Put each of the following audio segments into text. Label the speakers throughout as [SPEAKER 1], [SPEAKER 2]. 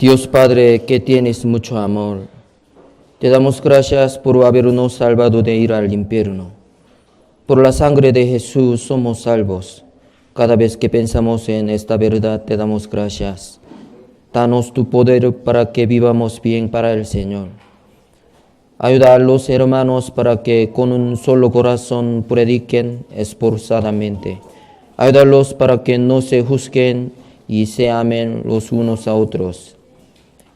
[SPEAKER 1] Dios Padre, que tienes mucho amor, te damos gracias por habernos salvado de ir al infierno. Por la sangre de Jesús somos salvos. Cada vez que pensamos en esta verdad, te damos gracias. Danos tu poder para que vivamos bien para el Señor. Ayuda a los hermanos para que con un solo corazón prediquen esforzadamente. Ayúdalos para que no se juzguen y se amen los unos a otros.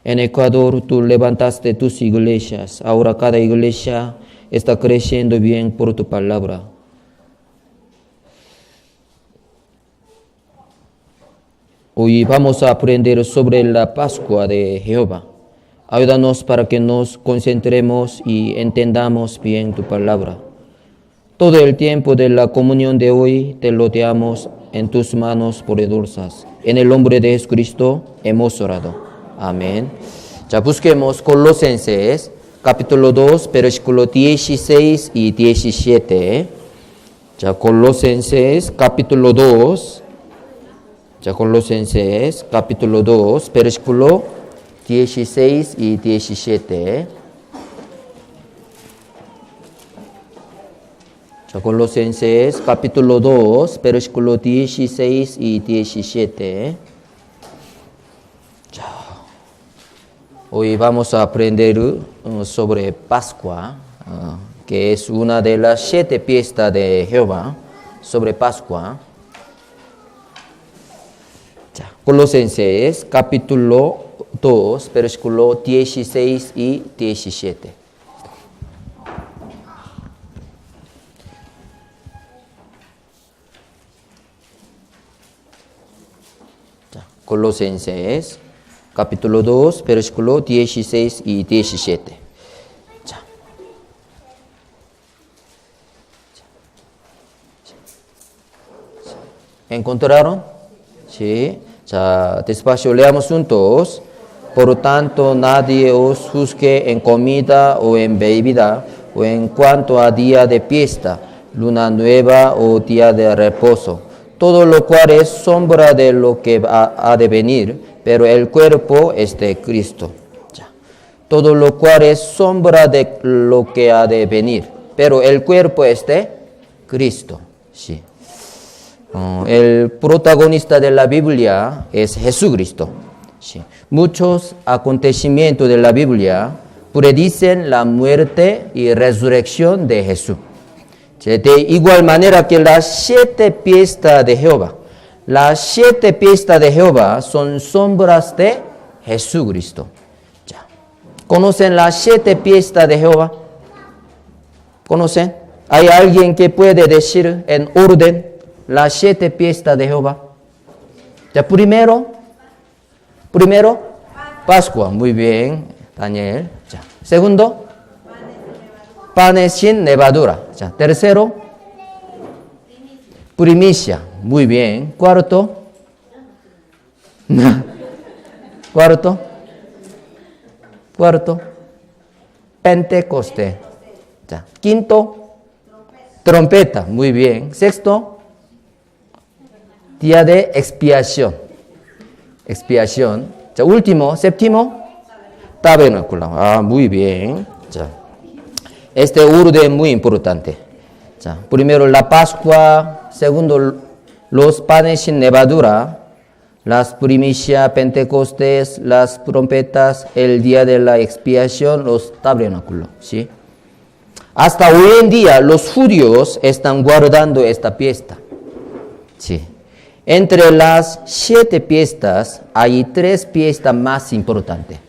[SPEAKER 1] En Ecuador tú levantaste tus iglesias. Ahora cada iglesia está creciendo bien por tu palabra. Hoy vamos a aprender sobre la Pascua de Jehová. Ayúdanos para que nos concentremos y entendamos bien tu palabra. Todo el tiempo de la comunión de hoy te lo damos en tus manos poderosas. En el nombre de Jesucristo hemos orado. Amén. Ya busquemos Colosenses, capítulo 2, versículo 16 y 17. Ya Colosenses, capítulo 2. Ya Colosenses, capítulo 2, versículo 16 y 17. Ya Colosenses, capítulo 2, versículo 16 y 17. Hoy vamos a aprender sobre Pascua, que es una de las 7 fiestas de Jehová, sobre Pascua. Colosenses, capítulo 2, versículo 16 y 17. Colosenses, capítulo 2, versículo 16 y 17. ¿Encontraron? Sí. Ya, despacio, leamos juntos. Por tanto, nadie os juzgue en comida o en bebida, o en cuanto a día de fiesta, luna nueva o día de reposo. Todo lo cual es sombra de lo que ha de venir, pero el cuerpo es de Cristo. Ya. Todo lo cual es sombra de lo que ha de venir, pero el cuerpo es de Cristo. Sí. El protagonista de la Biblia es Jesucristo. Sí. Muchos acontecimientos de la Biblia predicen la muerte y resurrección de Jesús. Sí. De igual manera que las 7 fiestas de Jehová. Las 7 fiestas de Jehová son sombras de Jesucristo. Ya. ¿Conocen las 7 fiestas de Jehová? ¿Conocen? ¿Hay alguien que puede decir en orden las 7 fiestas de Jehová? Ya, primero, Pascua. Muy bien, Daniel. Ya. Segundo, panes sin levadura. Ya. Tercero, primicia. Muy bien. Cuarto, Pentecoste. Ya. Quinto, trompeta. Muy bien. Sexto, día de expiación. Ya, último, séptimo, tabernáculo. Muy bien. Ya. Este orden es muy importante. Ya. Primero la Pascua, segundo los panes sin levadura, las primicias, Pentecostés, las trompetas, el día de la expiación, los tabernáculos. ¿Sí? Hasta hoy en día los judíos están guardando esta fiesta. Sí. Entre las 7 fiestas hay 3 fiestas más importantes.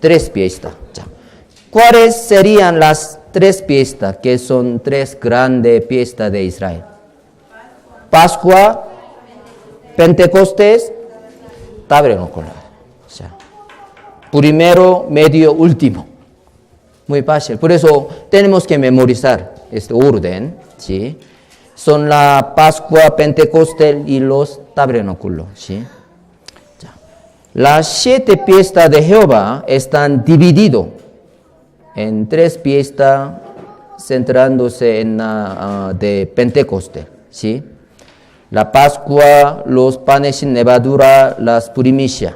[SPEAKER 1] 3 fiestas. Ya. ¿Cuáles serían las 3 fiestas que son 3 grandes fiestas de Israel? Pascua, Pentecostés, tabernáculo. Ya. Primero, medio, último. Muy fácil. Por eso tenemos que memorizar este orden. ¿Sí? Son la Pascua, Pentecostés y los tabernáculos. ¿Sí? Las 7 fiestas de Jehová están divididas en 3 fiestas, centrándose en la de Pentecostés. ¿Sí? La Pascua, los panes sin levadura, las primicias.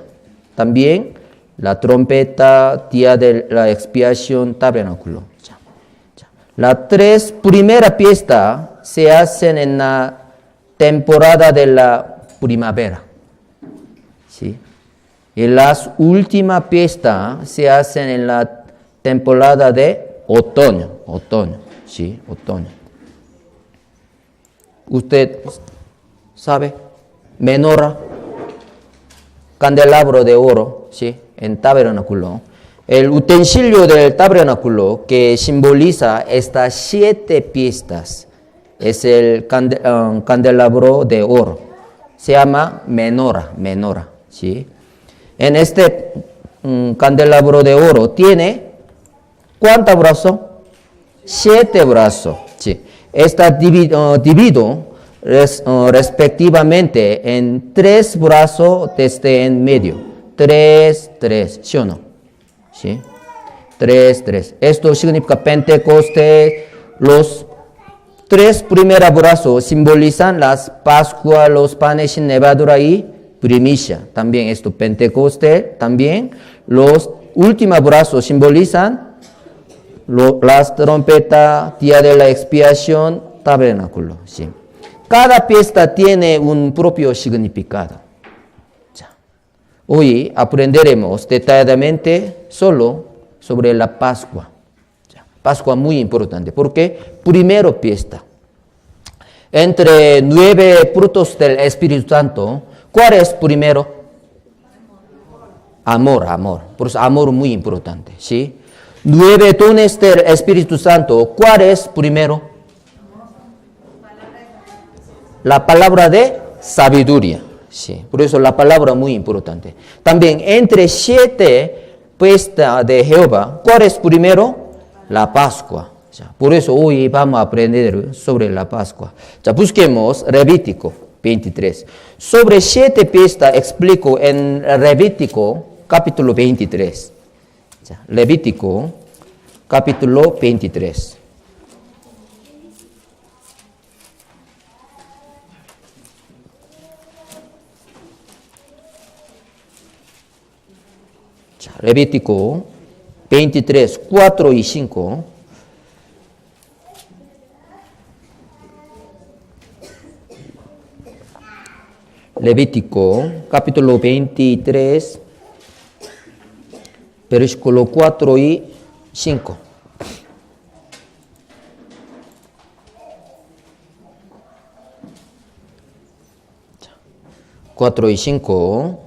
[SPEAKER 1] También la trompeta, día de la expiación, tabernáculo. Las 3 primeras fiestas se hacen en la temporada de la primavera. ¿Sí? Y las últimas fiestas se hacen en la temporada de otoño. ¿Sí? Otoño. ¿Usted sabe? Menorá, candelabro de oro, ¿sí? En tabernáculo. El utensilio del tabernáculo que simboliza estas 7 fiestas es el candelabro de oro. Se llama menorá, ¿sí? En este candelabro de oro tiene, ¿cuántos brazos? 7 brazos, ¿sí? Está dividido respectivamente en 3 brazos desde en medio. 3, ¿sí o no? ¿Sí? 3. Esto significa Pentecostés. Los 3 primeros brazos simbolizan las Pascua, los panes sin levadura y primicia. También esto Pentecostés. También los últimos brazos simbolizan las trompetas, día de la expiación, tabernáculo. ¿Sí? Cada fiesta tiene un propio significado. Hoy aprenderemos detalladamente solo sobre la Pascua. Pascua muy importante, porque primero fiesta. Entre 9 frutos del Espíritu Santo, ¿cuál es primero? Amor. Por eso amor muy importante, ¿sí? 9 dones del Espíritu Santo, ¿cuál es primero? La palabra de sabiduría. Sí, por eso la palabra muy importante. También entre 7 fiestas de Jehová, ¿cuál es primero? La Pascua. Por eso hoy vamos a aprender sobre la Pascua. Busquemos Levítico 23. Sobre 7 fiestas explico en Levítico capítulo 23. Levítico capítulo 23. Levítico 23, 4 y 5. Levítico capítulo 23, versículo 4 y 5. Cuatro y 5.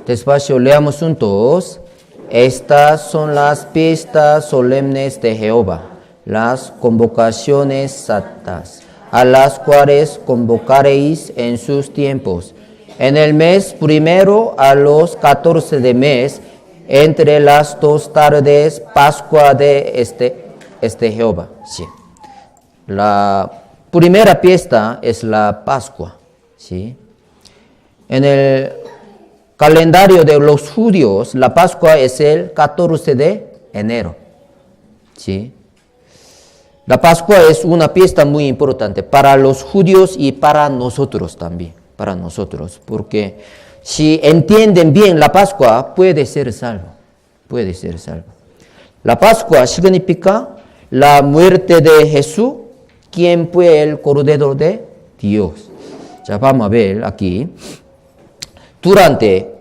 [SPEAKER 1] Despacio, leamos juntos. Estas son las fiestas solemnes de Jehová, las convocaciones santas, a las cuales convocaréis en sus tiempos. En el mes primero a los 14 de mes, entre las 2 tardes, Pascua de este Jehová. Sí. La primera fiesta es la Pascua. ¿Sí? En el calendario de los judíos, la Pascua es el 14 de enero. ¿Sí? La Pascua es una fiesta muy importante para los judíos y para nosotros también. Para nosotros, porque si entienden bien la Pascua, puede ser salvo. Puede ser salvo. La Pascua significa la muerte de Jesús, quien fue el Cordero de Dios. Ya vamos a ver aquí. Durante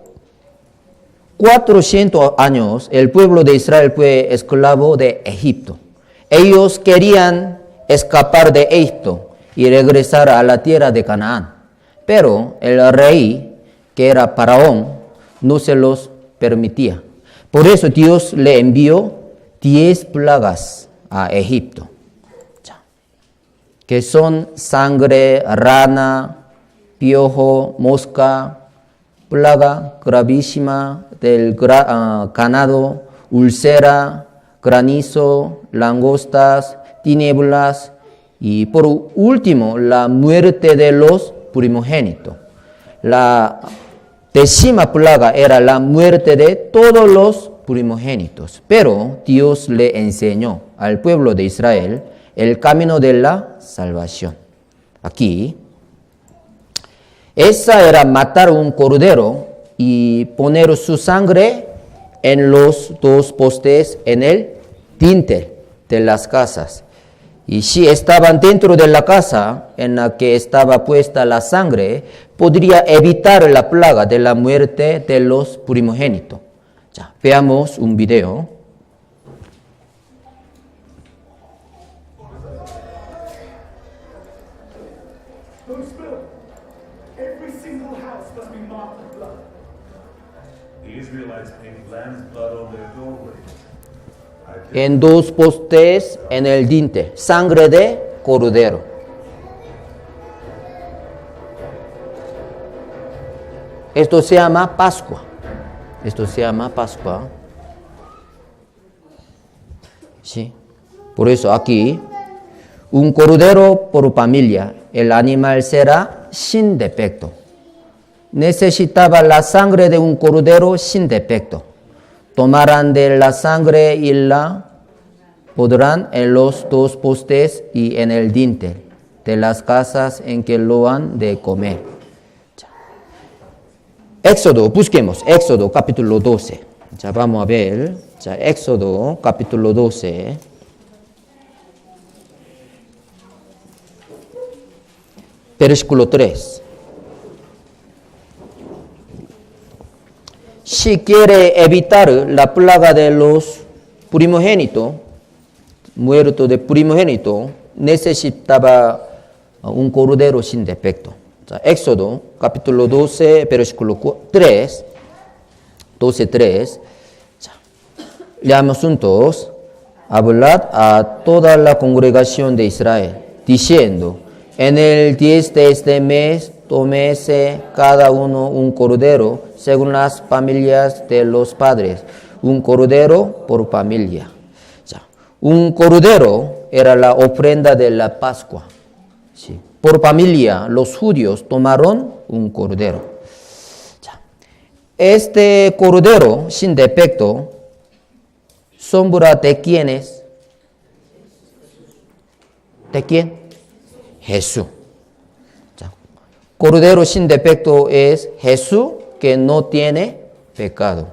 [SPEAKER 1] 400 años, el pueblo de Israel fue esclavo de Egipto. Ellos querían escapar de Egipto y regresar a la tierra de Canaán. Pero el rey, que era Faraón, no se los permitía. Por eso Dios le envió 10 plagas a Egipto, que son sangre, rana, piojo, mosca, plaga gravísima del ganado, úlcera, granizo, langostas, tinieblas y por último la muerte de los primogénitos. La 10ª plaga era la muerte de todos los primogénitos, pero Dios le enseñó al pueblo de Israel el camino de la salvación. aquí. Esa era matar un cordero y poner su sangre en los dos postes en el dintel de las casas. Y si estaban dentro de la casa en la que estaba puesta la sangre, podría evitar la plaga de la muerte de los primogénitos. Ya, veamos un video. En dos postes en el dintel, sangre de cordero. Esto se llama Pascua. Esto se llama Pascua. Sí. Por eso aquí, un cordero por familia, el animal será sin defecto. Necesitaba la sangre de un cordero sin defecto. Tomarán de la sangre y la pondrán en los dos postes y en el dintel de las casas en que lo han de comer. Éxodo, busquemos Éxodo capítulo 12. Ya vamos a ver, ya Éxodo capítulo 12. Versículo 3. Si quiere evitar la plaga de los primogénitos, muerto de primogénito, necesitaba un cordero sin defecto. Éxodo, capítulo 12, versículo 3, 12:3. Leamos juntos. Hablad a toda la congregación de Israel, diciendo, en el 10 de este mes, tómese cada uno un cordero, según las familias de los padres, un cordero por familia. Un cordero era la ofrenda de la Pascua. Sí. Por familia, los judíos tomaron un cordero. Este cordero sin defecto, sombra de quién es? ¿De quién? Jesús. Cordero sin defecto es Jesús que no tiene pecado.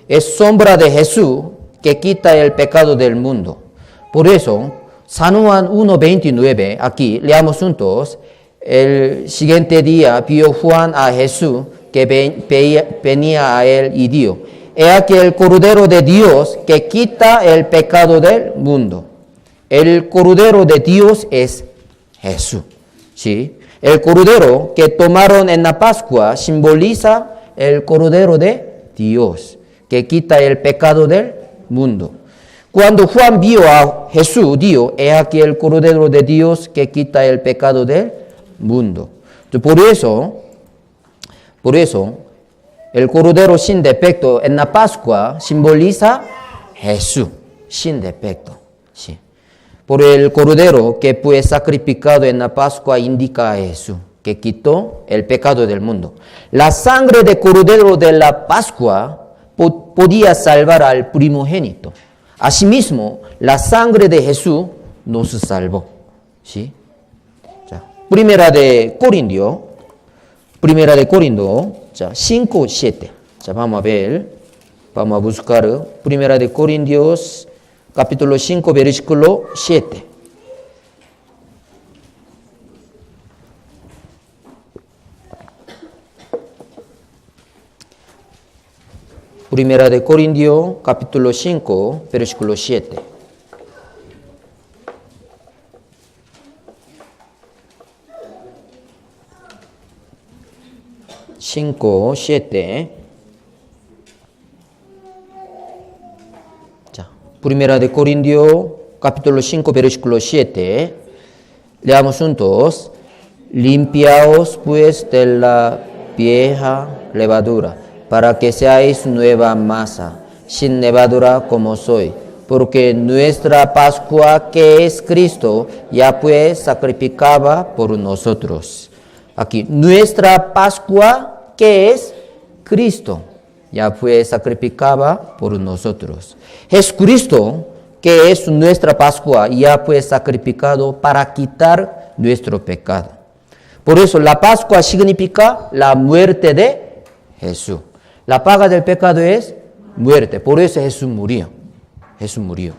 [SPEAKER 1] Es sombra de Jesús que quita el pecado del mundo. Por eso, San Juan 1:29, aquí leamos juntos. El siguiente día vio Juan a Jesús que venía a él y dijo, he aquí el Cordero de Dios que quita el pecado del mundo. El Cordero de Dios es Jesús. ¿Sí? El Cordero que tomaron en la Pascua simboliza el Cordero de Dios que quita el pecado del mundo. Cuando Juan vio a Jesús, dijo, he aquí el Cordero de Dios que quita el pecado del mundo. Por eso, el Cordero sin defecto en la Pascua simboliza Jesús sin defecto. Sí. Por el Cordero que fue sacrificado en la Pascua indica a Jesús, que quitó el pecado del mundo. La sangre de Cordero de la Pascua podía salvar al primogénito. Asimismo, la sangre de Jesús nos salvó. ¿Sí? Primera de Corintios, 5:7. Vamos a ver, vamos a buscar Primera de Corintios, capítulo 5, versículo 7. Primera de Corintios, capítulo 5, versículo 7. Cinco, 7. Primera de Corintios, capítulo 5, versículo 7. Leamos juntos. Limpiaos pues de la vieja levadura, para que seáis nueva masa, sin levadura como soy. Porque nuestra Pascua, que es Cristo, ya fue sacrificada por nosotros. Aquí, nuestra Pascua, que es Cristo, ya fue sacrificada por nosotros. Jesucristo, que es nuestra Pascua, ya fue sacrificado para quitar nuestro pecado. Por eso la Pascua significa la muerte de Jesús. La paga del pecado es muerte. Por eso Jesús murió. Jesús murió.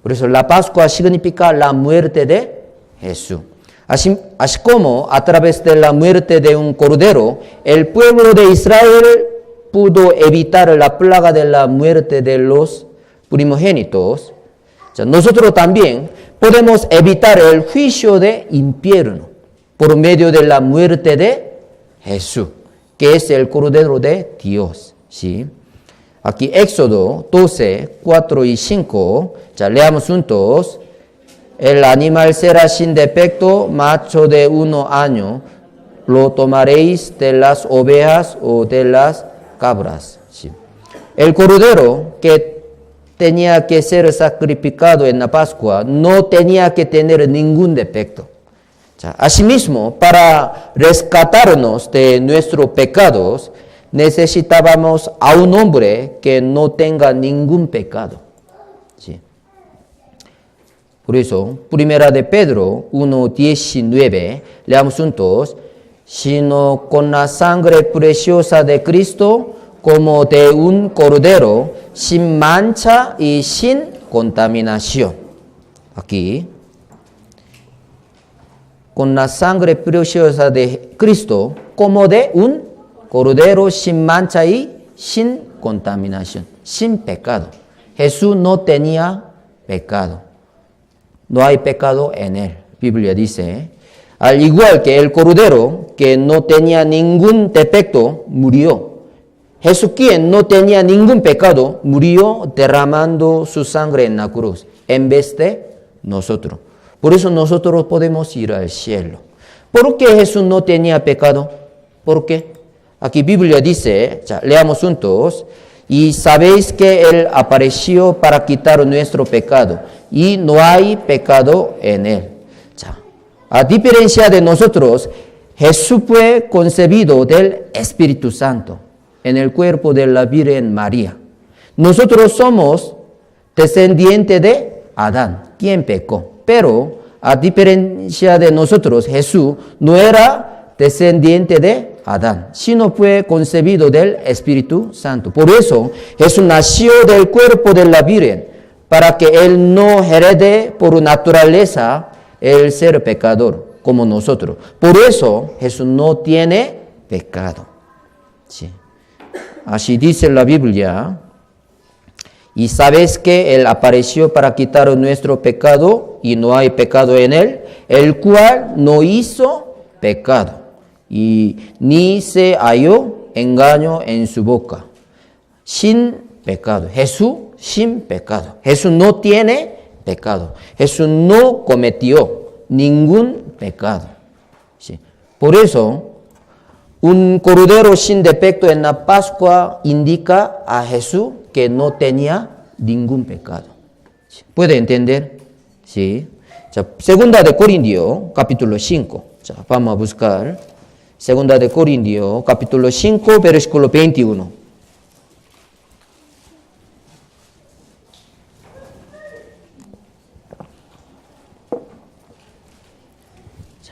[SPEAKER 1] Por eso la Pascua significa la muerte de Jesús. Así como a través de la muerte de un cordero, el pueblo de Israel pudo evitar la plaga de la muerte de los primogénitos, nosotros también podemos evitar el juicio de infierno por medio de la muerte de Jesús, que es el Cordero de Dios. ¿Sí? Aquí Éxodo 12, 4 y 5, leamos juntos. El animal será sin defecto, macho de 1 año, lo tomaréis de las ovejas o de las cabras. ¿Sí? El cordero que tenía que ser sacrificado en la Pascua no tenía que tener ningún defecto. Asimismo, para rescatarnos de nuestros pecados, necesitábamos a un hombre que no tenga ningún pecado. ¿Sí? Por eso, primera de Pedro 1:19, leamos juntos, sino con la sangre preciosa de Cristo, como de un cordero, sin mancha y sin contaminación. Aquí, con la sangre preciosa de Cristo, como de un cordero sin mancha y sin contaminación, sin pecado. Jesús no tenía pecado. No hay pecado en él. La Biblia dice, al igual que el cordero que no tenía ningún defecto, murió. Jesús, quien no tenía ningún pecado, murió derramando su sangre en la cruz, en vez de nosotros. Por eso nosotros podemos ir al cielo. ¿Por qué Jesús no tenía pecado? ¿Por qué? Aquí Biblia dice, leamos juntos, y sabéis que Él apareció para quitar nuestro pecado, y no hay pecado en Él. A diferencia de nosotros, Jesús fue concebido del Espíritu Santo en el cuerpo de la Virgen María. Nosotros somos descendientes de Adán, quien pecó. Pero, a diferencia de nosotros, Jesús no era descendiente de Adán, sino fue concebido del Espíritu Santo. Por eso, Jesús nació del cuerpo de la Virgen, para que Él no herede por naturaleza el ser pecador, como nosotros. Por eso, Jesús no tiene pecado. Sí. Así dice la Biblia. Y sabes que Él apareció para quitar nuestro pecado y no hay pecado en Él, el cual no hizo pecado y ni se halló engaño en su boca. Sin pecado. Jesús sin pecado. Jesús no tiene pecado. Jesús no cometió ningún pecado. ¿Sí? Por eso, un cordero sin defecto en la Pascua indica a Jesús que no tenía ningún pecado. ¿Puede entender? Sí. Segunda de Corintios, capítulo 5. Vamos a buscar. Segunda de Corintios, capítulo 5, versículo 21.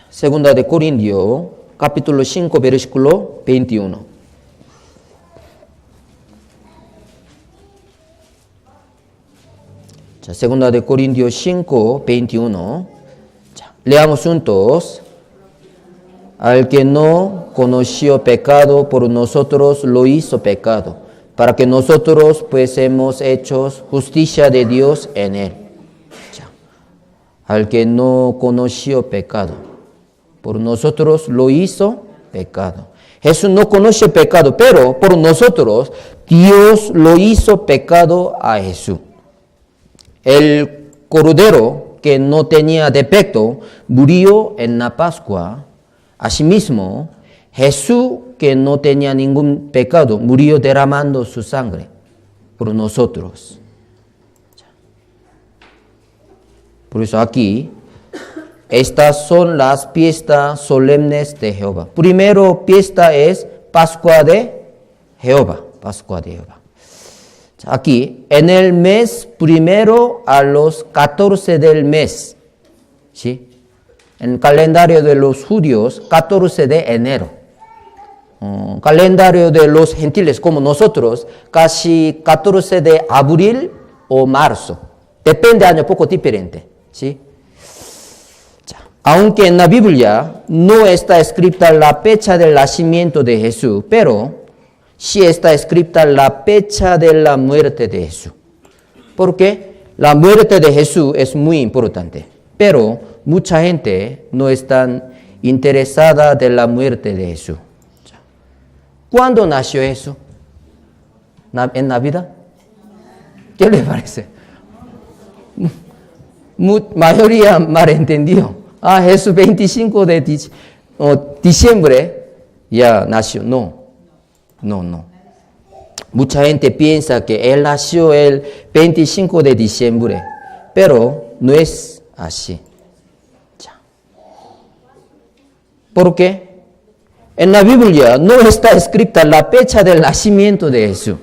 [SPEAKER 1] Segunda de Corintios, capítulo 5, versículo 21. Segunda de Corintios 5, 21. Leamos juntos. Al que no conoció pecado, por nosotros lo hizo pecado, para que nosotros pues hemos hecho justicia de Dios en él. Al que no conoció pecado, por nosotros lo hizo pecado. Jesús no conoce pecado, pero por nosotros Dios lo hizo pecado a Jesús. El cordero que no tenía defecto murió en la Pascua. Asimismo, Jesús, que no tenía ningún pecado, murió derramando su sangre por nosotros. Por eso aquí, estas son las fiestas solemnes de Jehová. Primero fiesta es Pascua de Jehová. Pascua de Jehová. Aquí, en el mes primero a los 14 del mes, ¿sí? En el calendario de los judíos, 14 de enero. Calendario de los gentiles como nosotros, casi 14 de abril o marzo. Depende, año poco diferente. ¿Sí? Aunque en la Biblia no está escrita la fecha del nacimiento de Jesús, pero sí está escrita la fecha de la muerte de Jesús. Porque la muerte de Jesús es muy importante, pero mucha gente no está interesada de la muerte de Jesús. ¿Cuándo nació Jesús? ¿En Navidad? ¿Qué le parece? Mayoría malentendió. Jesús 25 de diciembre ya nació. No. Mucha gente piensa que Él nació el 25 de diciembre, pero no es así. ¿Por qué? En la Biblia no está escrita la fecha del nacimiento de Jesús.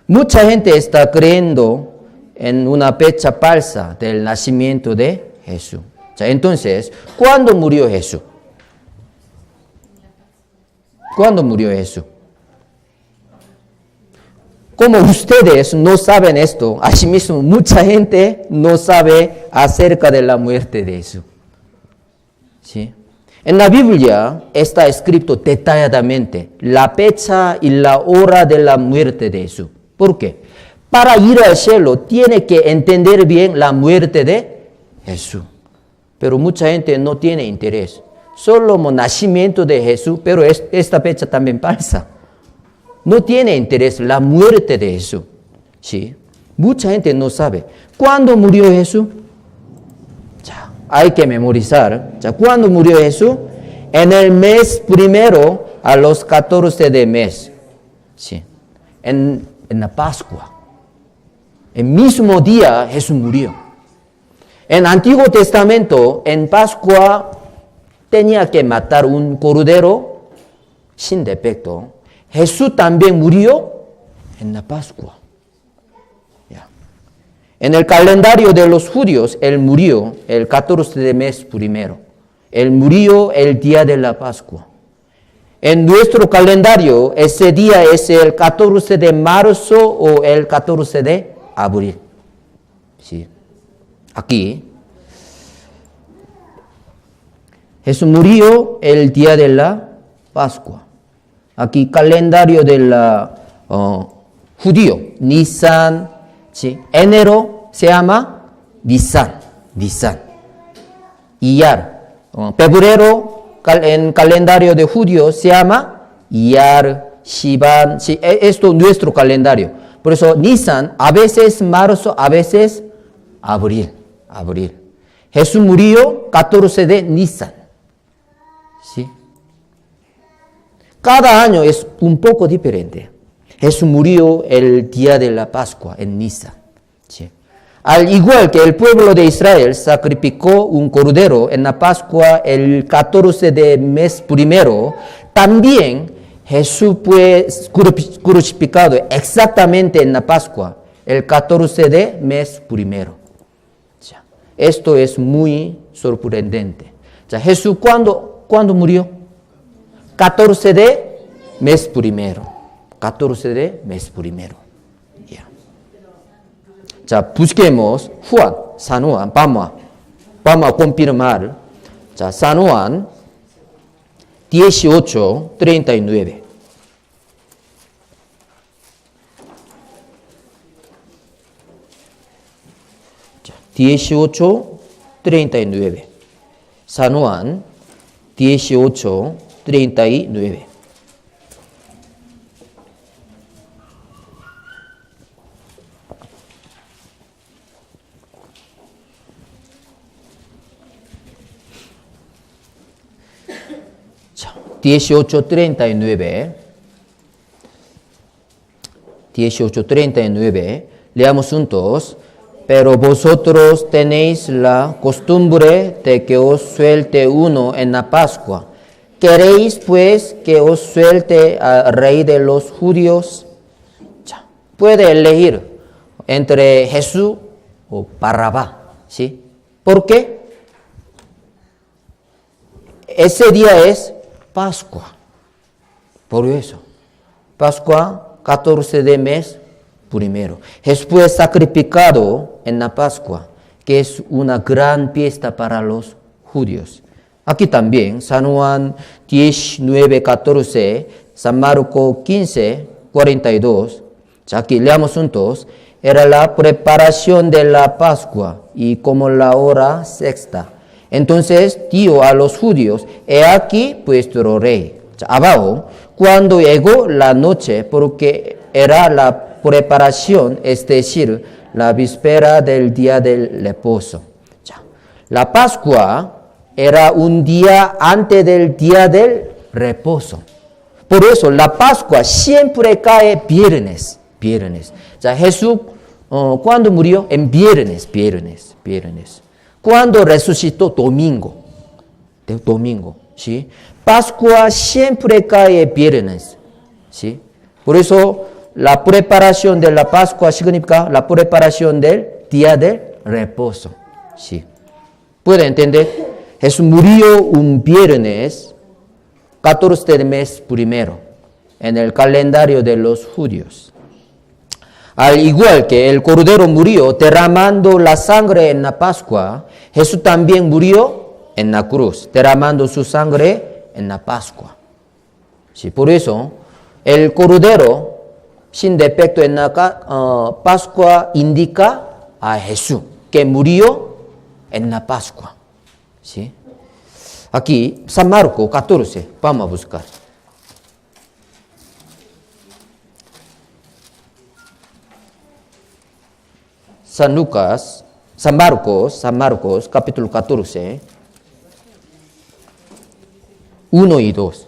[SPEAKER 1] Mucha gente está creyendo en una fecha falsa del nacimiento de Jesús. Entonces, ¿cuándo murió Jesús? ¿Cuándo murió Jesús? Como ustedes no saben esto, asimismo mucha gente no sabe acerca de la muerte de Jesús. ¿Sí? En la Biblia está escrito detalladamente la fecha y la hora de la muerte de Jesús. ¿Por qué? Para ir al cielo tiene que entender bien la muerte de Jesús. Pero mucha gente no tiene interés. Solo el nacimiento de Jesús, pero esta fecha también falsa. No tiene interés la muerte de Jesús. ¿Sí? Mucha gente no sabe. ¿Cuándo murió Jesús? Hay que memorizar. ¿Cuándo murió Jesús? En el mes primero a los 14 de mes. ¿Sí? En la Pascua. El mismo día Jesús murió. En Antiguo Testamento, en Pascua, tenía que matar un cordero sin defecto. Jesús también murió en la Pascua. En el calendario de los judíos, Él murió el 14 de mes primero. Él murió el día de la Pascua. En nuestro calendario, ese día es el 14 de marzo o el 14 de abril. Sí. Aquí, Jesús murió el día de la Pascua. Aquí, calendario de la judío, Nisan, ¿sí? Enero se llama Nisan. Iyar. Febrero, en calendario de judíos se llama Iyar, Shivan. ¿Sí? Esto es nuestro calendario. Por eso, Nisan, a veces marzo, a veces abril. Jesús murió 14 de Nisan. ¿Sí? Cada año es un poco diferente. Jesús murió el día de la Pascua en Nisan. ¿Sí? Al igual que el pueblo de Israel sacrificó un cordero en la Pascua el 14 de mes primero, también Jesús fue crucificado exactamente en la Pascua, el 14 de mes primero. Esto es muy sorprendente. Jesús, ¿cuándo murió? 14 de mes primero. 14 de mes primero. Busquemos Juan, San Juan. Vamos a confirmar. San Juan 18:39. 18:39. San Juan 18:39. 자, 18:39. 18:39. Leamos juntos. Pero vosotros tenéis la costumbre de que os suelte uno en la Pascua. ¿Queréis pues que os suelte al rey de los judíos? Puede elegir entre Jesús o Barrabás. ¿Sí? ¿Por qué? ese día es Pascua. Por eso, Pascua, 14 de mes primero. Jesús fue sacrificado en la Pascua, que es una gran fiesta para los judíos. Aquí también, San Juan 19, 14, San Marcos 15, 42. Aquí leamos juntos. Era la preparación de la Pascua y como la hora sexta. Entonces dijo a los judíos, he aquí vuestro rey. Abajo, cuando llegó la noche, porque era la preparación, es decir, la víspera del día del reposo. La Pascua era un día antes del día del reposo. Por eso la Pascua siempre cae viernes. Jesús, ¿cuándo murió? En viernes. ¿Cuándo resucitó? Domingo. ¿Sí? Pascua siempre cae viernes. ¿Sí? Por eso la preparación de la Pascua significa la preparación del día del reposo. ¿Sí? ¿Puede entender? Jesús murió un viernes, 14 del mes primero, en el calendario de los judíos. Al igual que el Cordero murió derramando la sangre en la Pascua, Jesús también murió en la cruz, derramando su sangre en la Pascua. Sí, por eso, el Cordero sin defecto en la Pascua indica a Jesús, que murió en la Pascua. ¿Sí? Aquí, San Marcos 14, vamos a buscar. San Marcos, capítulo 14, 1 y 2.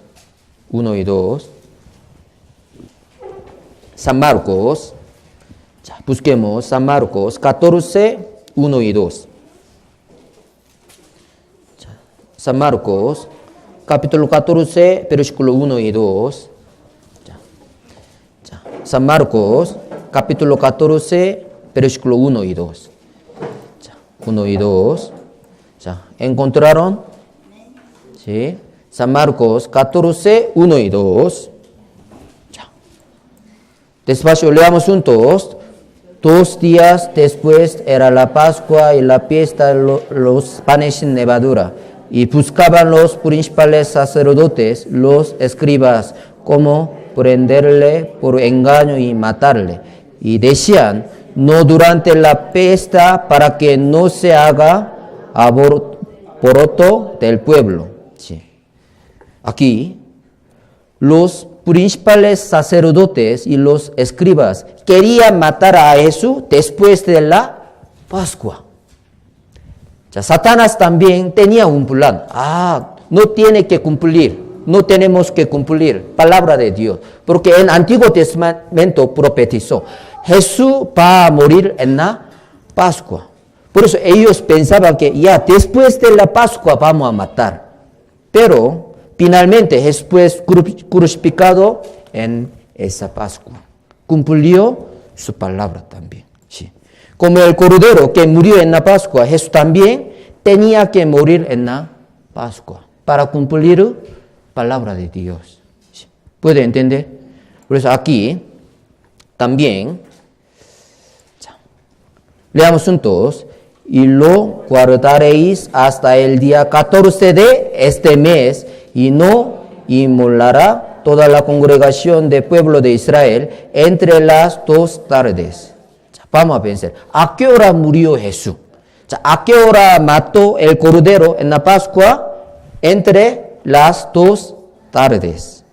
[SPEAKER 1] San Marcos, busquemos San Marcos 14, 1 y 2. San Marcos, capítulo 14, versículo 1 y 2. San Marcos, capítulo 14, versículo 1 y 2. 1 y 2. ¿Encontraron? ¿Sí? San Marcos 14, 1 y 2. Despacio, leamos juntos. 2 días después era la Pascua y la fiesta de los panes sin levadura. Y buscaban los principales sacerdotes, los escribas, cómo prenderle por engaño y matarle. Y decían, no durante la fiesta, para que no se haga alboroto del pueblo. Sí. Aquí, los principales sacerdotes y los escribas querían matar a Jesús después de la Pascua. Satanás también tenía un plan. No tiene que cumplir, no tenemos que cumplir palabra de Dios, porque en Antiguo Testamento profetizó, Jesús va a morir en la Pascua. Por eso ellos pensaban que ya después de la Pascua vamos a matar. Pero finalmente Jesús fue crucificado en esa Pascua. Cumplió su palabra también. Sí. Como el Cordero que murió en la Pascua, Jesús también tenía que morir en la Pascua para cumplir palabra de Dios. Sí. ¿Puede entender? Por eso aquí también leamos juntos. Y lo guardaréis hasta el día 14 de este mes, y no inmolará toda la congregación del pueblo de Israel entre las 2 tardes. Vamos a pensar, ¿a qué hora murió Jesús? ¿A qué hora mató el Cordero en la Pascua? Entre las 2 tardes.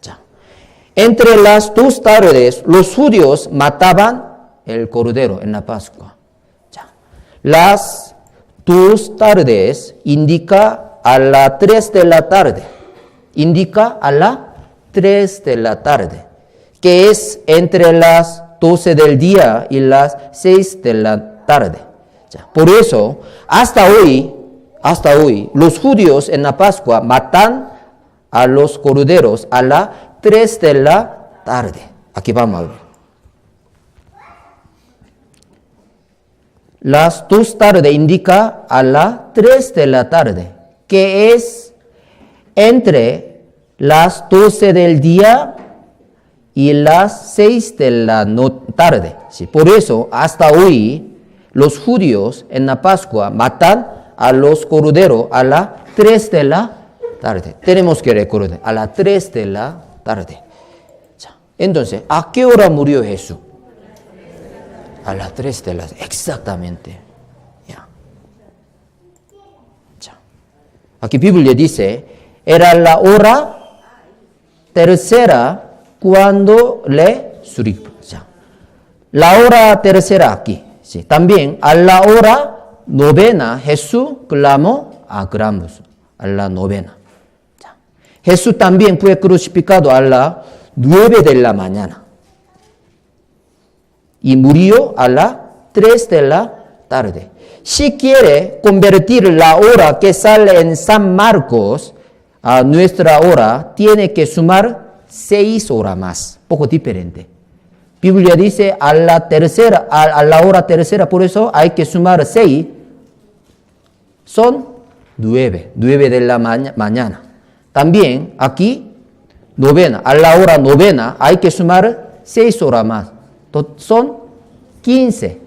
[SPEAKER 1] Entre las 2 tardes, los judíos mataban el Cordero en la Pascua. Las 2 tardes indica a las 3 de la tarde. Indica a las 3 de la tarde, que es entre las 12 del día y las 6 de la tarde. Por eso, hasta hoy, los judíos en la Pascua matan a los corderos a las 3 de la tarde. Aquí vamos a ver. Las 2 tardes indica a las 3 de la tarde, que es entre las 12 del día y las 6 de la tarde. Sí, por eso, hasta hoy, los judíos en la Pascua matan a los corderos a las 3 de la tarde. Tenemos que recordar, a las 3 de la tarde. Entonces, ¿a qué hora murió Jesús? A las 3 de la tarde, exactamente. Ya. Aquí Biblia dice, era la hora tercera cuando le surgió. La hora tercera aquí. Sí. También a la hora novena Jesús clamó a gran voz. A la novena. Jesús también fue crucificado a las 9 de la mañana. Y murió a las 3 de la tarde. Si quiere convertir la hora que sale en San Marcos a nuestra hora, tiene que sumar 6 horas más. Poco diferente. Biblia dice a la tercera, a la hora tercera, por eso hay que sumar 6. Son 9 de la mañana. También aquí, novena, a la hora novena hay que sumar 6 horas más. Son 15.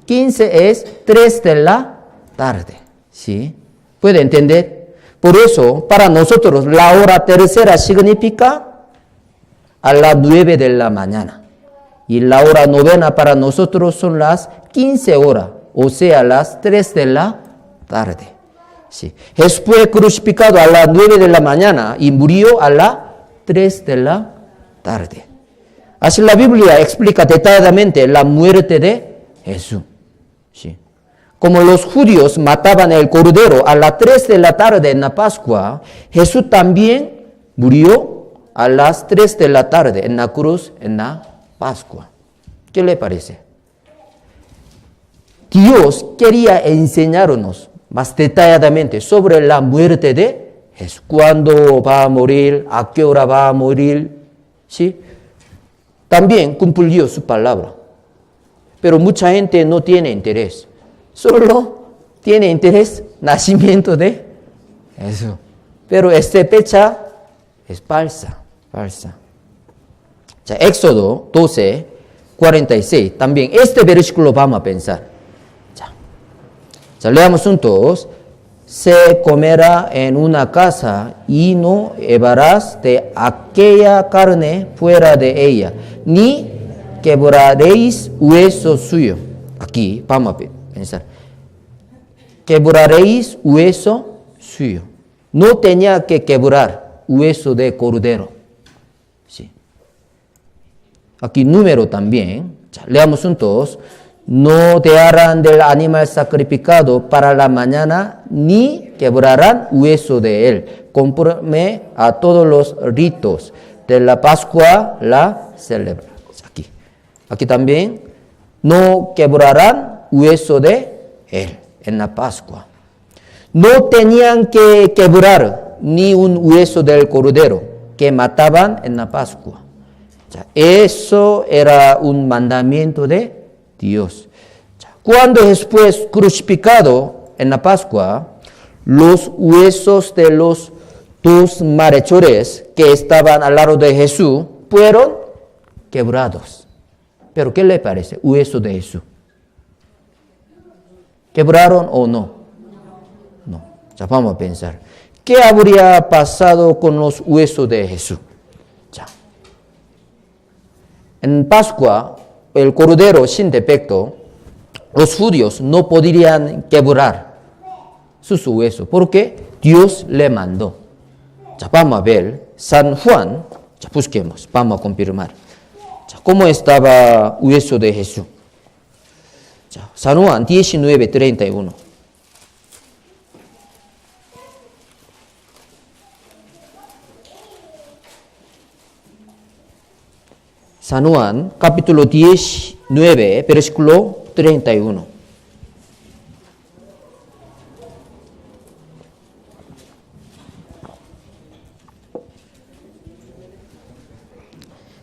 [SPEAKER 1] 15 es 3 de la tarde. ¿Sí? ¿Puede entender? Por eso, para nosotros, la hora tercera significa a las 9 de la mañana. Y la hora novena para nosotros son las 15 horas, o sea, las 3 de la tarde. Sí. Jesús fue crucificado a las 9 de la mañana y murió a las 3 de la tarde. Así la Biblia explica detalladamente la muerte de Jesús. Sí. Como los judíos mataban el cordero a las 3 de la tarde en la Pascua, Jesús también murió a las 3 de la tarde en la cruz en la Pascua. ¿Qué le parece? Dios quería enseñarnos más detalladamente sobre la muerte de Jesús. ¿Cuándo va a morir? ¿A qué hora va a morir? ¿Sí? También cumplió su palabra. Pero mucha gente no tiene interés. Solo tiene interés nacimiento de Jesús. Pero esta fecha es falsa. Éxodo 12, 46. También este versículo vamos a pensar. Leamos juntos. Se comerá en una casa y no llevarás de aquella carne fuera de ella, ni quebraréis hueso suyo. Aquí vamos a pensar. Quebraréis hueso suyo. No tenía que quebrar hueso de cordero. Sí. Aquí número también. Leamos juntos. No te harán del animal sacrificado para la mañana, ni quebrarán hueso de él, conforme a todos los ritos de la Pascua la celebran. Aquí también, no quebrarán hueso de él en la Pascua. No tenían que quebrar ni un hueso del cordero que mataban en la Pascua. Eso era un mandamiento de Dios. Cuando Jesús fue crucificado en la Pascua, los huesos de los dos malhechores que estaban al lado de Jesús fueron quebrados. Pero ¿qué le parece? Hueso de Jesús. ¿Quebraron o no? No. Ya vamos a pensar. ¿Qué habría pasado con los huesos de Jesús? Ya. En Pascua, el cordero sin defecto, los judíos no podrían quebrar sus huesos porque Dios le mandó. Ya vamos a ver, San Juan, ya busquemos, vamos a confirmar. Ya, ¿cómo estaba el hueso de Jesús? Ya, San Juan 19:31. San Juan, capítulo 19, versículo 31.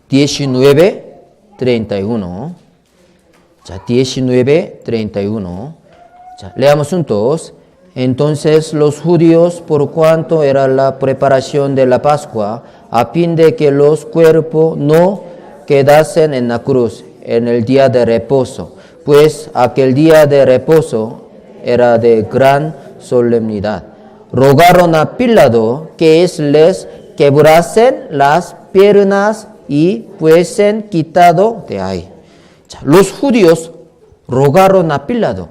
[SPEAKER 1] Ya, 19:31. Ya, leamos juntos. Entonces los judíos, por cuanto era la preparación de la Pascua, a fin de que los cuerpos no quedasen en la cruz en el día de reposo, pues aquel día de reposo era de gran solemnidad, rogaron a Pilato que les quebrasen las piernas y fuesen quitado de ahí. Los judíos rogaron a Pilato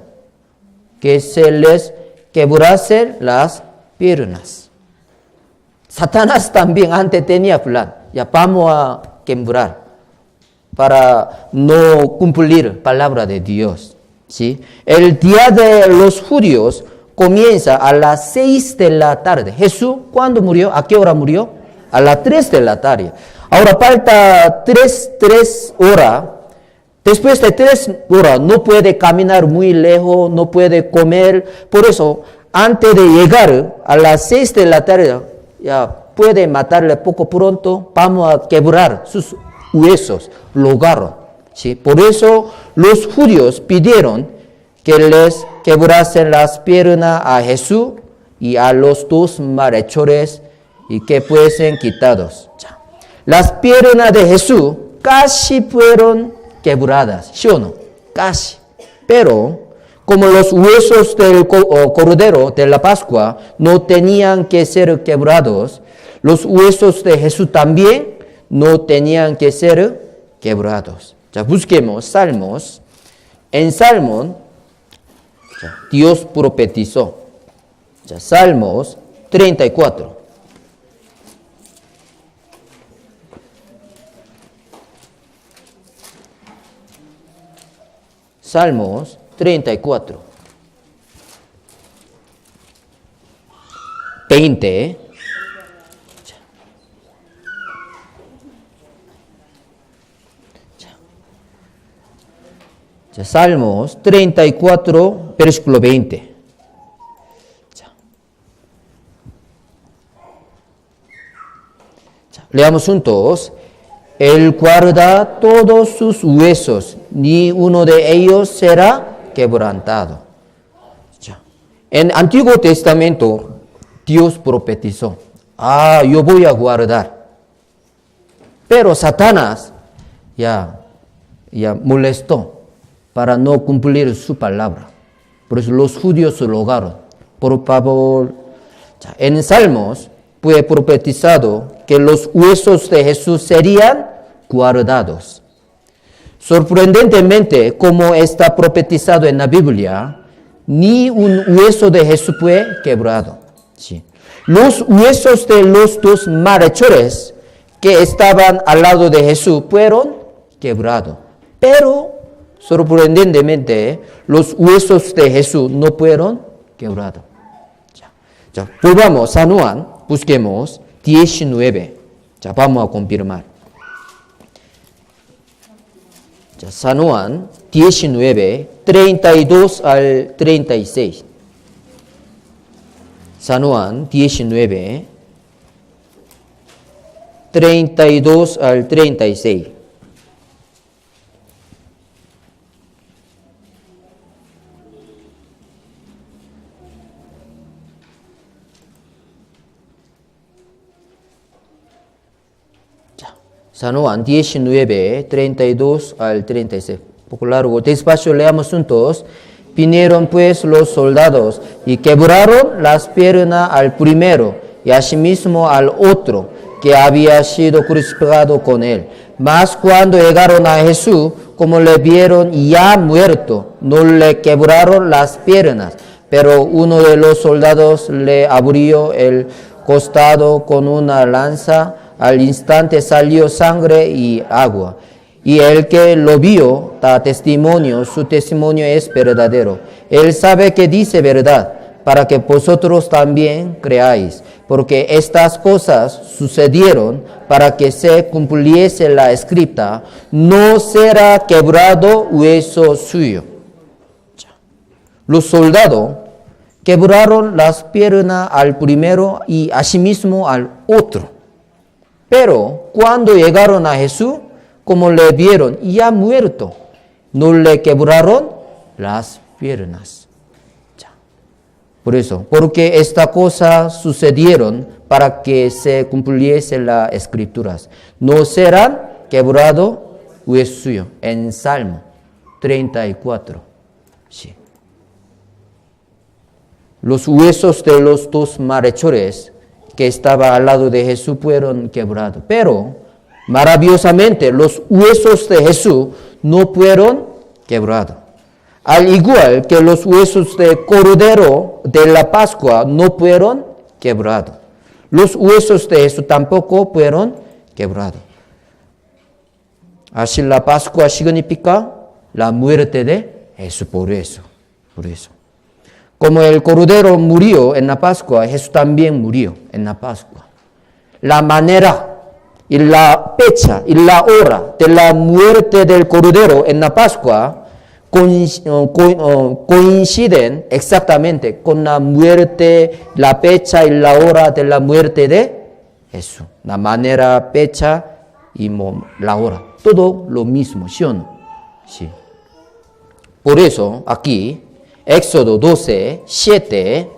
[SPEAKER 1] que se les quebrasen las piernas. Satanás también antes tenía plan, ya vamos a quebrar para no cumplir palabra de Dios. ¿Sí? El día de los judíos comienza a las 6 de la tarde. Jesús, ¿cuándo murió? ¿A qué hora murió? A las 3 de la tarde. Ahora falta 3 horas. Después de 3 horas no puede caminar muy lejos, no puede comer. Por eso, antes de llegar a las 6 de la tarde, ya puede matarle poco pronto. Vamos a quebrar sus huesos. Lograron. ¿Sí? Por eso los judíos pidieron que les quebrasen las piernas a Jesús y a los 2 malhechores y que fuesen quitados. Las piernas de Jesús casi fueron quebradas, ¿sí o no? Casi. Pero como los huesos del cordero de la Pascua no tenían que ser quebrados, los huesos de Jesús también no tenían que ser quebrados. Ya busquemos Salmos. En Salmos, Dios profetizó. Ya, Salmos 34. Salmos 34. 20. Salmos 34, versículo 20. Leamos juntos. Él guarda todos sus huesos, ni uno de ellos será quebrantado. En Antiguo Testamento, Dios profetizó, yo voy a guardar. Pero Satanás ya molestó para no cumplir su palabra. Por eso los judíos lo rogaron. Por favor, en Salmos fue profetizado que los huesos de Jesús serían guardados. Sorprendentemente, como está profetizado en la Biblia, ni un hueso de Jesús fue quebrado. Sí. Los huesos de los 2 malhechores que estaban al lado de Jesús fueron quebrados. Pero sorprendentemente, los huesos de Jesús no fueron quebrados. Ya, volvamos a Juan, busquemos 19. Ya, vamos a confirmar. Ya, San Juan 19, 32 al 36. San Juan 19, 32 al 36. San Juan 19, 32 al 36. Un poco largo. Despacio leamos juntos. Vinieron pues los soldados y quebraron las piernas al primero y asimismo al otro que había sido crucificado con él. Mas cuando llegaron a Jesús, como le vieron ya muerto, no le quebraron las piernas. Pero uno de los soldados le abrió el costado con una lanza. Al instante salió sangre y agua. Y el que lo vio da testimonio, su testimonio es verdadero. Él sabe que dice verdad, para que vosotros también creáis. Porque estas cosas sucedieron para que se cumpliese la escrita, no será quebrado hueso suyo. Los soldados quebraron las piernas al primero y asimismo al otro. Pero cuando llegaron a Jesús, como le vieron ya muerto, no le quebraron las piernas. Por eso, porque esta cosa sucedieron para que se cumpliese las escrituras. No serán quebrados hueso suyo. En Salmo 34. Sí. Los huesos de los dos malhechores que estaban al lado de Jesús fueron quebrados. Pero, maravillosamente, los huesos de Jesús no fueron quebrados. Al igual que los huesos de cordero de la Pascua no fueron quebrados. Los huesos de Jesús tampoco fueron quebrados. Así la Pascua significa la muerte de Jesús, por eso. Como el cordero murió en la Pascua, Jesús también murió en la Pascua. La manera y la fecha y la hora de la muerte del cordero en la Pascua coinciden exactamente con la muerte, la fecha y la hora de la muerte de Jesús. La manera, fecha y la hora. Todo lo mismo, ¿sí o no? Sí. Por eso, aquí, Éxodo 12, 7,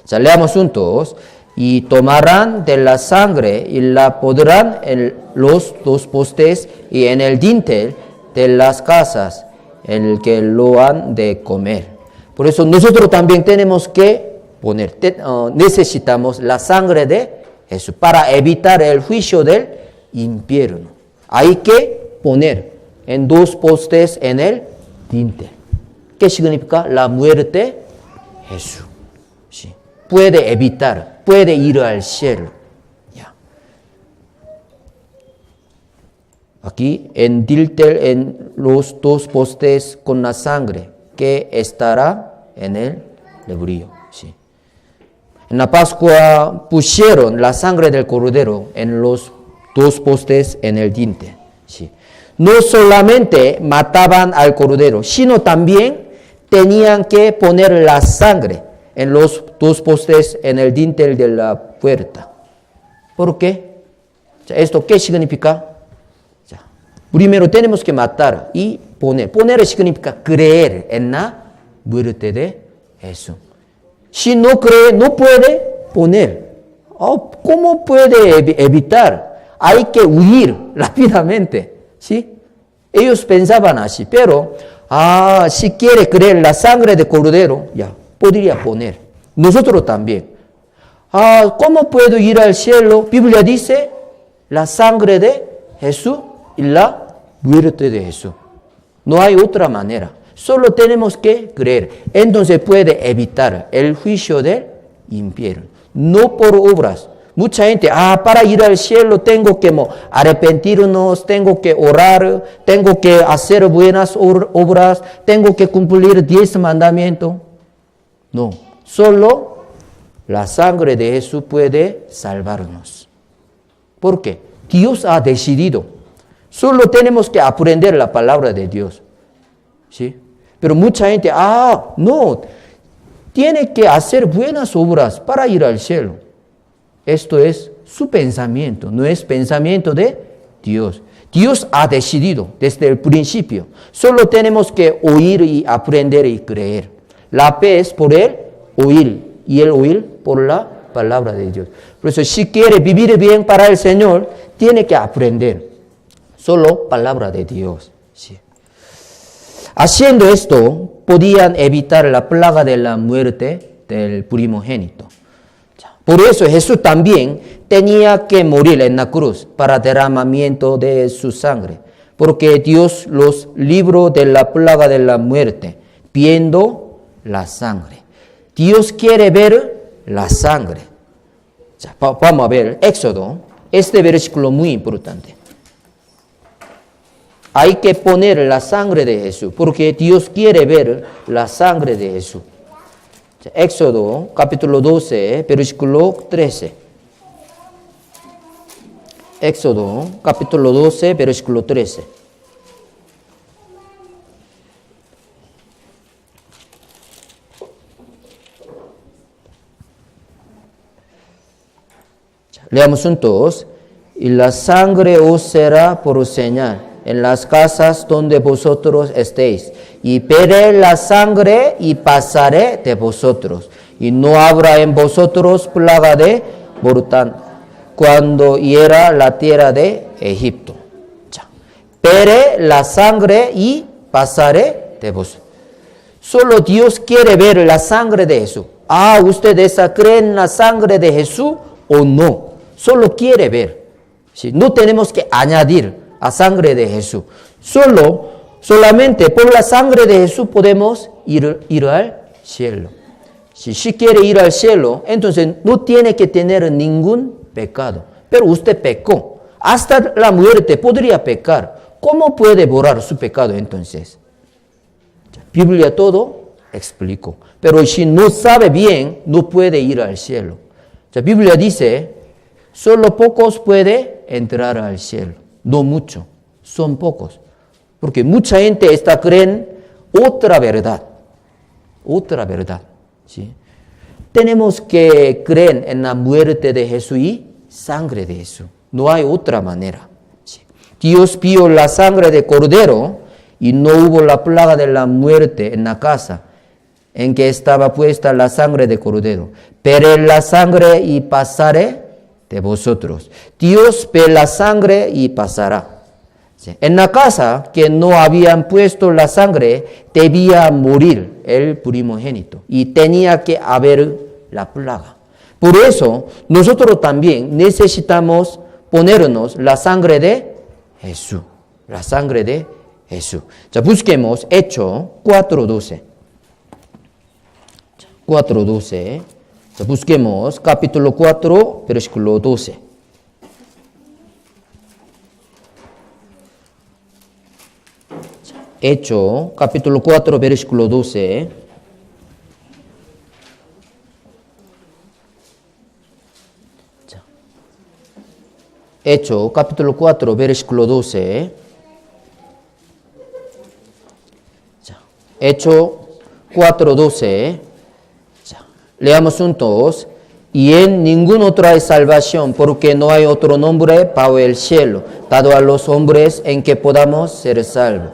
[SPEAKER 1] ya leamos juntos. Y tomarán de la sangre y la pondrán en los dos postes y en el dintel de las casas, en el que lo han de comer. Por eso nosotros también tenemos que poner, necesitamos la sangre de Jesús para evitar el juicio del infierno. Hay que poner en dos postes en el dintel. ¿Qué significa? La muerte de Jesús. Sí. Puede evitar, puede ir al cielo. Ya. Aquí en dintel, en los dos postes con la sangre que estará en el lebrío. Sí. En la Pascua pusieron la sangre del cordero en los dos postes en el dintel. Sí. No solamente mataban al cordero, sino también tenían que poner la sangre en los dos postes en el dintel de la puerta. ¿Por qué? ¿Esto qué significa? Primero tenemos que matar y poner. Poner significa creer en la muerte de Jesús. Si no cree, no puede poner. ¿Cómo puede evitar? Hay que huir rápidamente. ¿Sí? Ellos pensaban así, pero si quiere creer la sangre de cordero, ya, podría poner. Nosotros también. ¿Cómo puedo ir al cielo? Biblia dice, la sangre de Jesús y la muerte de Jesús. No hay otra manera. Solo tenemos que creer. Entonces puede evitar el juicio del infierno. No por obras. Mucha gente, para ir al cielo tengo que arrepentirnos, tengo que orar, tengo que hacer buenas obras, tengo que cumplir 10 mandamientos. No, solo la sangre de Jesús puede salvarnos. ¿Por qué? Dios ha decidido. Solo tenemos que aprender la palabra de Dios. ¿Sí? Pero mucha gente, no, tiene que hacer buenas obras para ir al cielo. Esto es su pensamiento, no es pensamiento de Dios. Dios ha decidido desde el principio. Solo tenemos que oír y aprender y creer. La fe es por el oír y el oír por la palabra de Dios. Por eso, si quiere vivir bien para el Señor, tiene que aprender. Solo palabra de Dios. Sí. Haciendo esto, podían evitar la plaga de la muerte del primogénito. Por eso Jesús también tenía que morir en la cruz para derramamiento de su sangre, porque Dios los libró de la plaga de la muerte, viendo la sangre. Dios quiere ver la sangre. Vamos a ver Éxodo, este versículo muy importante. Hay que poner la sangre de Jesús, porque Dios quiere ver la sangre de Jesús. Éxodo capítulo 12, versículo 13. Éxodo capítulo 12, versículo 13. Leamos juntos. Y la sangre os será por señal en las casas donde vosotros estéis. y veré la sangre y pasaré de vosotros. Y no habrá en vosotros plaga de mortandad cuando hiera la tierra de Egipto. Veré la sangre y pasaré de vosotros. Solo Dios quiere ver la sangre de Jesús. ¿Ustedes creen en la sangre de Jesús o no? Solo quiere ver. ¿Sí? No tenemos que añadir a sangre de Jesús. Solamente por la sangre de Jesús podemos ir al cielo. Si quiere ir al cielo, entonces no tiene que tener ningún pecado. Pero usted pecó. Hasta la muerte podría pecar. ¿Cómo puede borrar su pecado entonces? Biblia todo explicó. Pero si no sabe bien, no puede ir al cielo. La Biblia dice, solo pocos pueden entrar al cielo. No mucho, son pocos. Porque mucha gente creen otra verdad. Otra verdad. ¿Sí? Tenemos que creer en la muerte de Jesús y sangre de Jesús. No hay otra manera. ¿Sí? Dios vio la sangre de cordero y no hubo la plaga de la muerte en la casa en que estaba puesta la sangre de cordero. Veré la sangre y pasaré de vosotros. Dios ve la sangre y pasará. ¿Sí? En la casa que no habían puesto la sangre, debía morir el primogénito y tenía que haber la plaga. Por eso, nosotros también necesitamos ponernos la sangre de Jesús. La sangre de Jesús. Busquemos Hechos 4:12. 4:12. Busquemos capítulo 4, versículo 12. Hechos, capítulo 4, versículo 12. Hechos, capítulo 4, versículo 12. Hechos 4:12. Leamos juntos. Y en ningún otro hay salvación, porque no hay otro nombre bajo el cielo, dado a los hombres en que podamos ser salvos.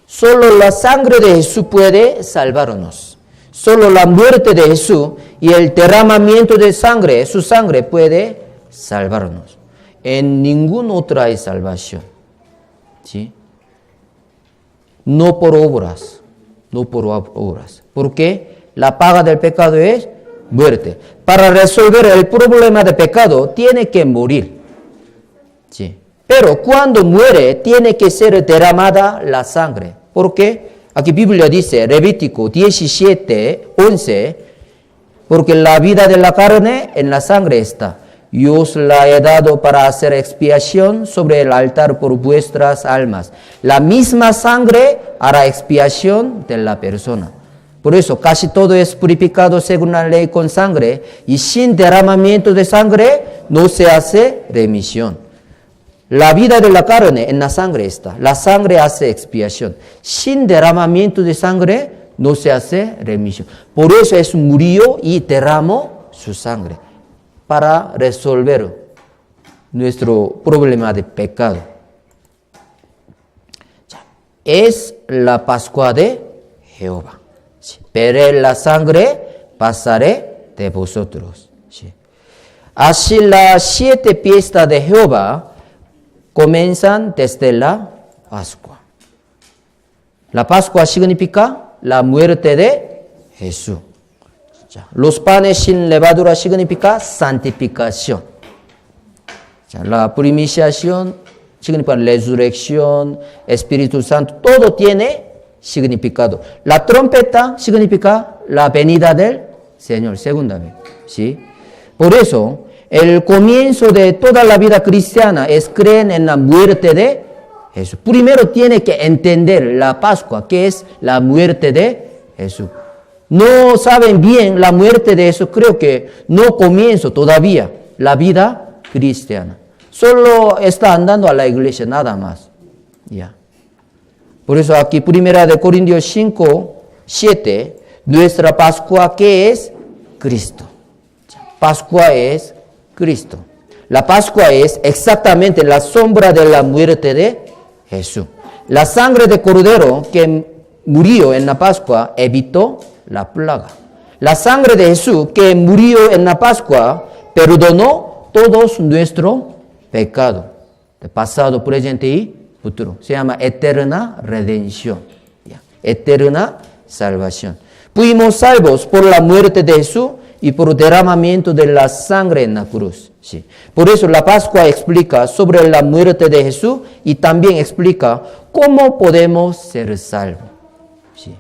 [SPEAKER 1] Solo la sangre de Jesús puede salvarnos. Solo la muerte de Jesús y el derramamiento de sangre, su sangre puede salvarnos. En ningún otro hay salvación. ¿Sí? No por obras. No por obras. Porque la paga del pecado es muerte. Para resolver el problema de pecado, tiene que morir. ¿Sí? Pero cuando muere, tiene que ser derramada la sangre. ¿Por qué? Aquí Biblia dice, Levítico 17:11, porque la vida de la carne en la sangre está. Yo os la he dado para hacer expiación sobre el altar por vuestras almas. La misma sangre hará expiación de la persona. Por eso casi todo es purificado según la ley con sangre, y sin derramamiento de sangre no se hace remisión. La vida de la carne en la sangre está. La sangre hace expiación. Sin derramamiento de sangre no se hace remisión. Por eso Jesús murió y derramó su sangre para resolver nuestro problema de pecado. Es la Pascua de Jehová. Veré la sangre, pasaré de vosotros. Así las 7 fiestas de Jehová comienzan desde la Pascua. La Pascua significa la muerte de Jesús. Los panes sin levadura significa santificación. La primiciación significa resurrección, Espíritu Santo, todo tiene significado. La trompeta significa la venida del Señor, segunda vez. ¿Sí? Por eso, el comienzo de toda la vida cristiana es creer en la muerte de Jesús. Primero tiene que entender la Pascua, que es la muerte de Jesús. No saben bien la muerte de Jesús, creo que no comienzo todavía la vida cristiana. Solo está andando a la iglesia, nada más. Ya. Por eso aquí, 1 Corintios 5:7, nuestra Pascua, ¿qué es? Cristo. Pascua es Cristo. La Pascua es exactamente la sombra de la muerte de Jesús. La sangre de cordero que murió en la Pascua evitó la plaga. La sangre de Jesús que murió en la Pascua perdonó todos nuestros pecados, de pasado, presente y futuro. Se llama eterna redención, eterna salvación. Fuimos salvos por la muerte de Jesús y por el derramamiento de la sangre en la cruz. Sí. Por eso la Pascua explica sobre la muerte de Jesús y también explica cómo podemos ser salvos. Sí.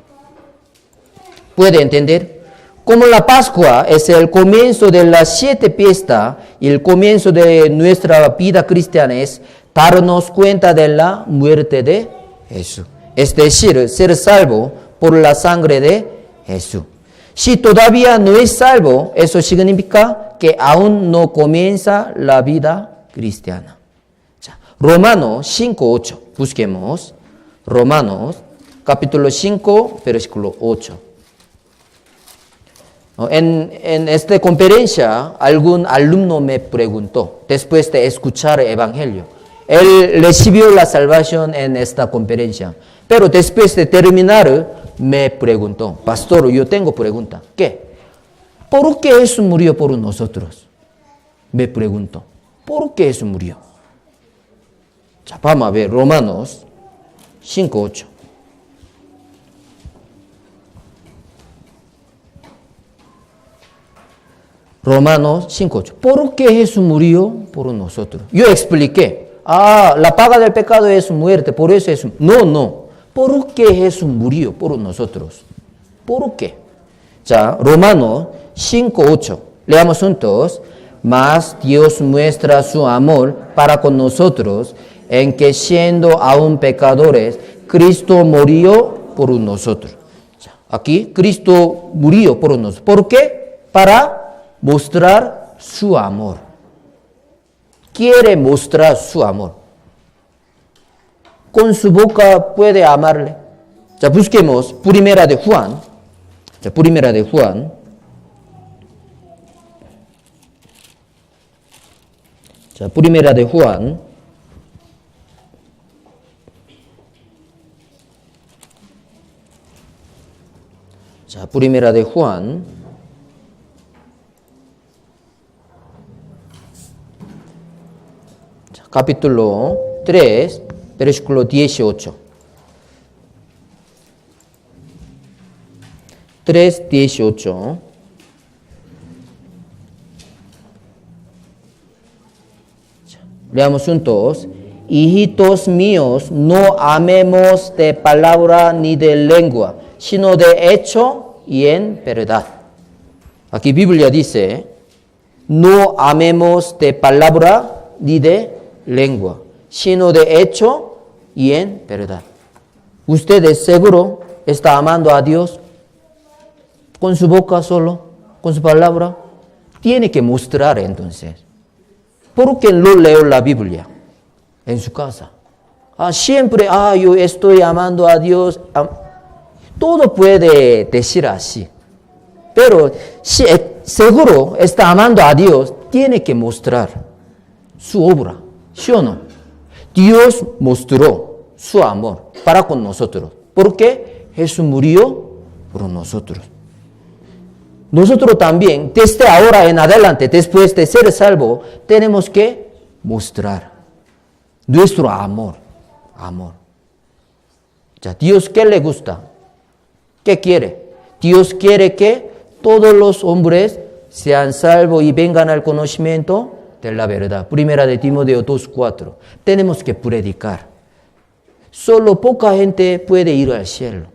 [SPEAKER 1] ¿Puede entender? Como la Pascua es el comienzo de las 7 fiestas y el comienzo de nuestra vida cristiana es darnos cuenta de la muerte de Jesús. Es decir, ser salvo por la sangre de Jesús. Si todavía no es salvo, eso significa que aún no comienza la vida cristiana. Romanos 5:8. Busquemos. Romanos capítulo 5, versículo 8. En esta conferencia, algún alumno me preguntó, después de escuchar el Evangelio, él recibió la salvación en esta conferencia, pero después de terminar, me preguntó, pastor, yo tengo pregunta, ¿qué? ¿Por qué Jesús murió por nosotros? Me preguntó, ¿por qué Jesús murió? Vamos a ver, Romanos 5:8. Romanos 5:8. ¿Por qué Jesús murió por nosotros? Yo expliqué. La paga del pecado es muerte, por eso es... No. ¿Por qué Jesús murió por nosotros? ¿Por qué? Romanos 5:8. Leamos juntos. Mas Dios muestra su amor para con nosotros en que siendo aún pecadores, Cristo murió por nosotros. Aquí Cristo murió por nosotros. ¿Por qué? Para mostrar su amor. Quiere mostrar su amor. Con su boca puede amarle. Busquemos Primera de Juan. Primera de Juan. Primera de Juan. Primera de Juan. Capítulo 3, versículo 18. 3:18. Leamos juntos. Hijitos míos, no amemos de palabra ni de lengua, sino de hecho y en verdad. Aquí Biblia dice, no amemos de palabra ni de lengua, sino de hecho y en verdad. ¿Usted seguro está amando a Dios con su boca solo, con su palabra? Tiene que mostrar entonces. ¿Por qué no leo la Biblia en su casa? Siempre, yo estoy amando a Dios. Todo puede decir así. Pero si seguro está amando a Dios, tiene que mostrar su obra. ¿Sí o no? Dios mostró su amor para con nosotros. ¿Por qué? Jesús murió por nosotros. Nosotros también, desde ahora en adelante, después de ser salvo, tenemos que mostrar nuestro amor. Dios, ¿qué le gusta? ¿Qué quiere? Dios quiere que todos los hombres sean salvos y vengan al conocimiento de la verdad. Primera de Timoteo 2:4. Tenemos que predicar. Solo poca gente puede ir al cielo.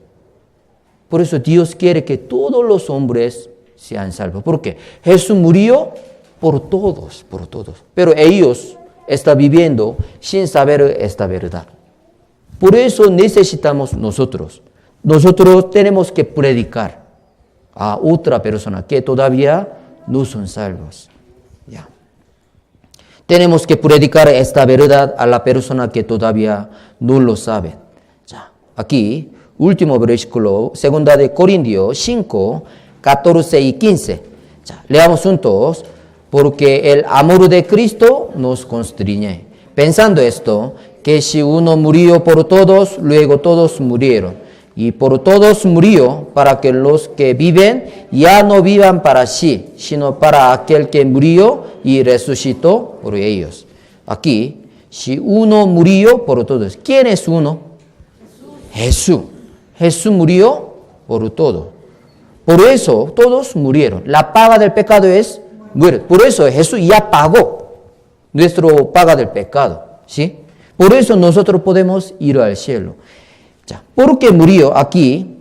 [SPEAKER 1] Por eso Dios quiere que todos los hombres sean salvos. ¿Por qué? Jesús murió por todos. Pero ellos están viviendo sin saber esta verdad. Por eso necesitamos nosotros. Nosotros tenemos que predicar a otra persona que todavía no son salvos. Tenemos que predicar esta verdad a la persona que todavía no lo sabe. Aquí, último versículo, 2 de Corintios 5, 14 y 15. Leamos juntos. Porque el amor de Cristo nos constriñe. Pensando esto, que si uno murió por todos, luego todos murieron. y por todos murió, para que los que viven ya no vivan para sí, sino para aquel que murió y resucitó por ellos. Aquí, si uno murió por todos, ¿quién es uno? Jesús. Jesús murió por todo. Por eso todos murieron. La paga del pecado es muerte. Por eso Jesús ya pagó nuestro paga del pecado. ¿Sí? Por eso nosotros podemos ir al cielo. ¿Por qué murió aquí?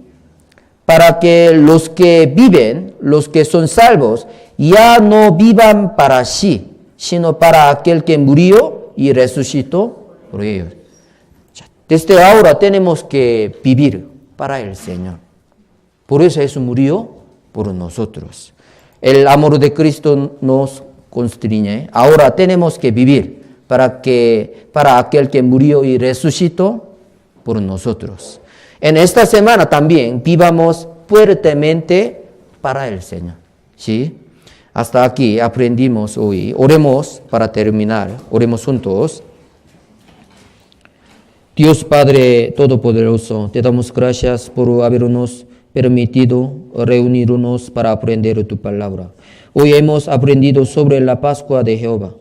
[SPEAKER 1] Para que los que viven, los que son salvos, ya no vivan para sí, sino para aquel que murió y resucitó por ellos. Desde ahora tenemos que vivir para el Señor. Por eso Jesús murió por nosotros. El amor de Cristo nos constriñe. Ahora tenemos que vivir para aquel que murió y resucitó por nosotros. En esta semana también vivamos fuertemente para el Señor. ¿Sí? Hasta aquí aprendimos hoy. Oremos para terminar. Oremos juntos. Dios Padre Todopoderoso, te damos gracias por habernos permitido reunirnos para aprender tu palabra. Hoy hemos aprendido sobre la Pascua de Jehová.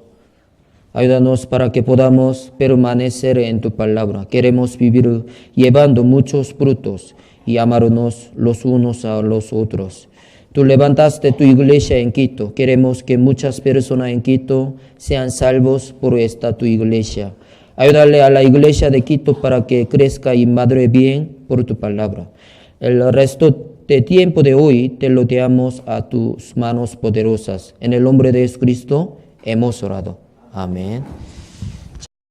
[SPEAKER 1] Ayúdanos para que podamos permanecer en tu palabra. Queremos vivir llevando muchos frutos y amarnos los unos a los otros. Tú levantaste tu iglesia en Quito. Queremos que muchas personas en Quito sean salvos por esta tu iglesia. Ayúdale a la iglesia de Quito para que crezca y madure bien por tu palabra. El resto de tiempo de hoy te lo damos a tus manos poderosas. En el nombre de Jesucristo hemos orado. Amén.